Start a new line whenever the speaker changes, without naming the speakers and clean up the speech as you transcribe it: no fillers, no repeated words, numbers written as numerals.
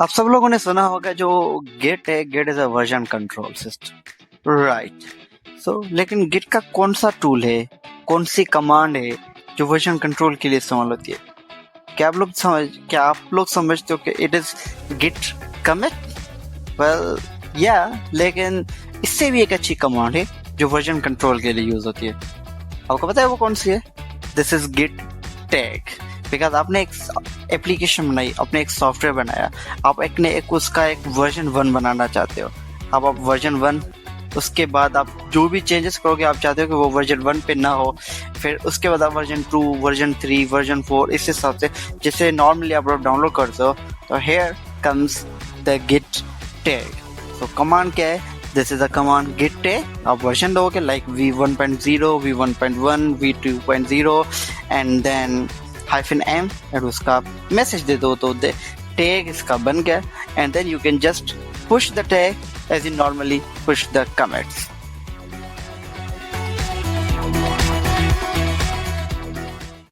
आप सब लोगों ने सुना होगा जो गिट है, git is a version control system, right? So लेकिन गिट का कौन सा टूल है, कौन सी कमांड है जो वर्जन कंट्रोल के लिए इस्तेमाल होती है? क्या आप लोग समझते हो कि it is git commit? Well yeah, लेकिन इससे भी एक अच्छी कमांड है जो वर्जन कंट्रोल के लिए यूज होती है। आपको पता है वो कौन सी है? This is git tag. Because आपने एक एप्लीकेशन बनाई, आपने एक सॉफ्टवेयर बनाया, आप उसका एक वर्जन 1 बनाना चाहते हो। अब आप वर्जन 1, उसके बाद आप जो भी चेंजेस करोगे आप चाहते हो कि वो वर्जन 1 पे ना हो, फिर उसके बाद आप वर्जन 2, वर्जन 3, वर्जन 4 इस हिसाब से जैसे नॉर्मली आप लोग डाउनलोड करते हो। तो here comes the git tag. तो कमांड क्या है? This is a command git tag. आप वर्जन दोगे like v1.0, v1.1, v2.0 and then -m और उसका मैसेज दे दो तो टैग इसका बन गया। And then you can just push the tag as you normally push the commits.